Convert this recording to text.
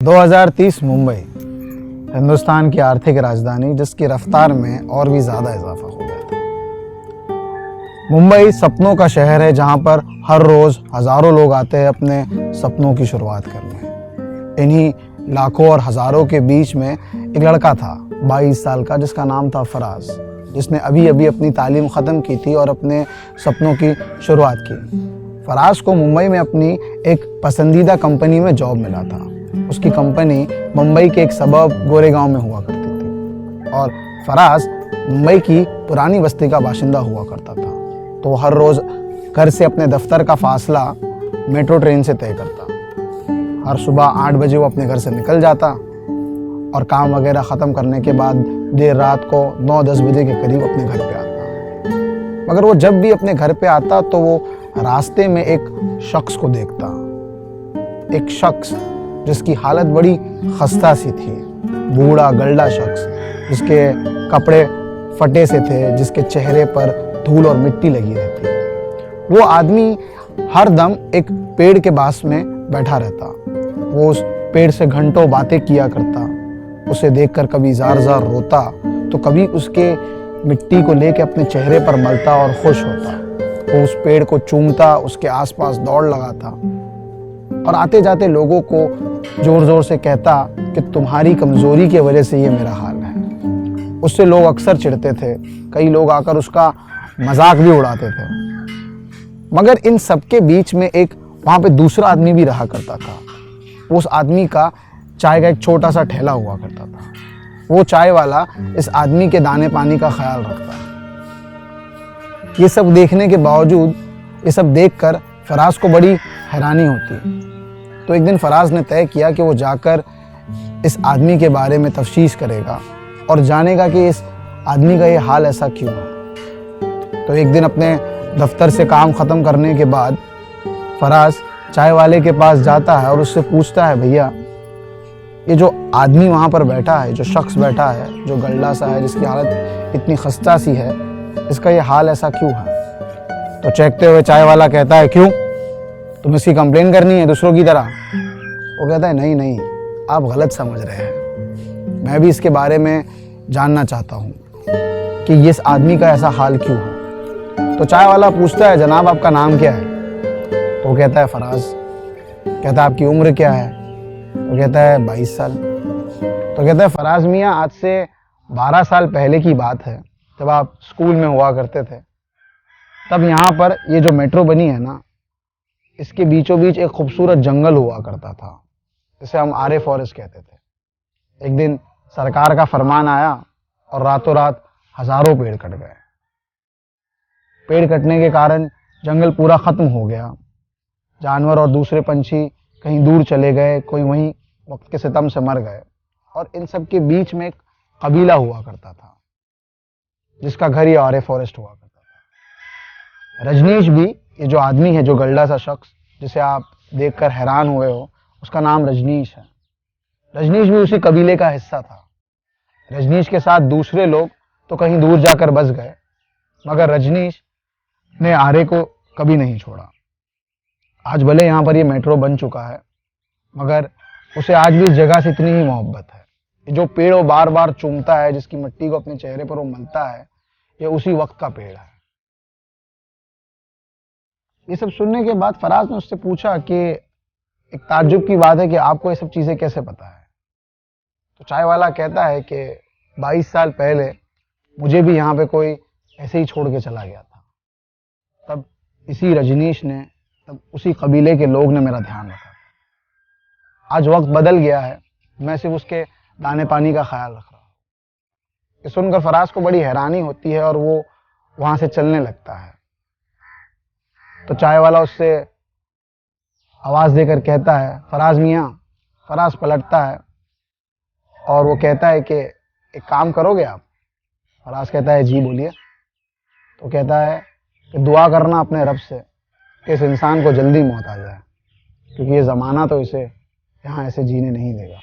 2030 मुंबई हिंदुस्तान की आर्थिक राजधानी, जिसकी रफ्तार में और भी ज़्यादा इजाफा हो गया था। मुंबई सपनों का शहर है, जहां पर हर रोज़ हज़ारों लोग आते हैं अपने सपनों की शुरुआत करने। इन्हीं लाखों और हज़ारों के बीच में एक लड़का था 22 साल का, जिसका नाम था फराज, जिसने अभी अभी अपनी तालीम ख़त्म की थी और अपने सपनों की शुरुआत की। फराज को मुंबई में अपनी एक पसंदीदा कंपनी में जॉब मिला था। उसकी कंपनी मुंबई के एक सबब गोरेगांव में हुआ करती थी और फराज मुंबई की पुरानी बस्ती का बाशिंदा हुआ करता था। तो हर रोज़ घर से अपने दफ्तर का फासला मेट्रो ट्रेन से तय करता। हर सुबह 8 बजे वो अपने घर से निकल जाता और काम वगैरह ख़त्म करने के बाद देर रात को 9-10 बजे के करीब अपने घर पे आता। मगर वो जब भी अपने घर पे आता तो वो रास्ते में एक शख्स को देखता, एक शख्स जिसकी हालत बड़ी खस्ता सी थी। बूढ़ा गल्ला शख्स, जिसके कपड़े फटे से थे, जिसके चेहरे पर धूल और मिट्टी लगी रहती। वो आदमी हर दम एक पेड़ के पास में बैठा रहता। वो उस पेड़ से घंटों बातें किया करता। उसे देखकर कभी जार जार रोता तो कभी उसके मिट्टी को लेके अपने चेहरे पर मलता और खुश होता। वो उस पेड़ को चूमता, उसके आसपास दौड़ लगाता और आते जाते लोगों को जोर जोर से कहता कि तुम्हारी कमजोरी की वजह से ये मेरा हाल है। उससे लोग अक्सर चिढ़ते थे, कई लोग आकर उसका मजाक भी उड़ाते थे। मगर इन सबके बीच में एक वहाँ पे दूसरा आदमी भी रहा करता था। उस आदमी का चाय का एक छोटा सा ठेला हुआ करता था। वो चाय वाला इस आदमी के दाने पानी का ख्याल रखता। ये सब देखने के बावजूद, ये सब देखकर फराज को बड़ी हैरानी होती। तो एक दिन फराज ने तय किया कि वो जाकर इस आदमी के बारे में तफ्तीश करेगा और जानेगा कि इस आदमी का ये हाल ऐसा क्यों है। तो एक दिन अपने दफ्तर से काम ख़त्म करने के बाद फराज चाय वाले के पास जाता है और उससे पूछता है, भैया ये जो आदमी वहाँ पर बैठा है, जो शख्स बैठा है, जो गल्ला सा है, जिसकी हालत इतनी खस्ता सी है, इसका ये हाल ऐसा क्यों है। तो चेखते हुए चाय वाला कहता है, क्यों, तुम इसकी कंप्लेन करनी है दूसरों की तरह। वो कहता है, नहीं नहीं, आप गलत समझ रहे हैं, मैं भी इसके बारे में जानना चाहता हूँ कि इस आदमी का ऐसा हाल क्यों है। तो चाय वाला पूछता है, जनाब आपका नाम क्या है। तो वो कहता है, फराज। कहता है, आपकी उम्र क्या है। तो कहता है, 22 साल। तो कहता है, फराज मियाँ, आज से 12 साल पहले की बात है, जब आप स्कूल में हुआ करते थे। तब यहाँ पर ये जो मेट्रो बनी है ना, इसके बीचों बीच एक खूबसूरत जंगल हुआ करता था, जिसे हम आरे फॉरेस्ट कहते थे। एक दिन सरकार का फरमान आया और रातों रात हजारों पेड़ कट गए। पेड़ कटने के कारण जंगल पूरा खत्म हो गया। जानवर और दूसरे पंछी कहीं दूर चले गए, कोई वहीं वक्त के सितम से मर गए। और इन सब के बीच में एक कबीला हुआ करता था, जिसका घर ये आरे फॉरेस्ट हुआ करता था। रजनीश भी, ये जो आदमी है, जो गल्ला सा शख्स जिसे आप देखकर हैरान हुए हो, उसका नाम रजनीश है। रजनीश भी उसी कबीले का हिस्सा था। रजनीश के साथ दूसरे लोग तो कहीं दूर जाकर बस गए, मगर रजनीश ने आरे को कभी नहीं छोड़ा। आज भले यहाँ पर ये मेट्रो बन चुका है, मगर उसे आज भी इस जगह से इतनी ही मोहब्बत है। ये जो पेड़ वो बार बार चूमता है, जिसकी मिट्टी को अपने चेहरे पर वो मलता है, ये उसी वक्त का पेड़ है। ये सब सुनने के बाद फराज ने उससे पूछा कि एक ताज्जुब की बात है कि आपको ये सब चीजें कैसे पता है। तो चाय वाला कहता है कि 22 साल पहले मुझे भी यहाँ पे कोई ऐसे ही छोड़ के चला गया था। तब इसी रजनीश ने, तब उसी कबीले के लोग ने मेरा ध्यान रखा। आज वक्त बदल गया है, मैं सिर्फ उसके दाने पानी का ख्याल रख रहा हूँ। ये सुनकर फराज को बड़ी हैरानी होती है और वो वहां से चलने लगता है। तो चाय वाला उससे आवाज देकर कहता है, फराज मियाँ। फराज पलटता है और वो कहता है कि एक काम करोगे आप। फराज कहता है, जी बोलिए। तो कहता है कि दुआ करना अपने रब से कि इस इंसान को जल्दी मौत आ जाए, क्योंकि ये ज़माना तो इसे यहाँ ऐसे जीने नहीं देगा।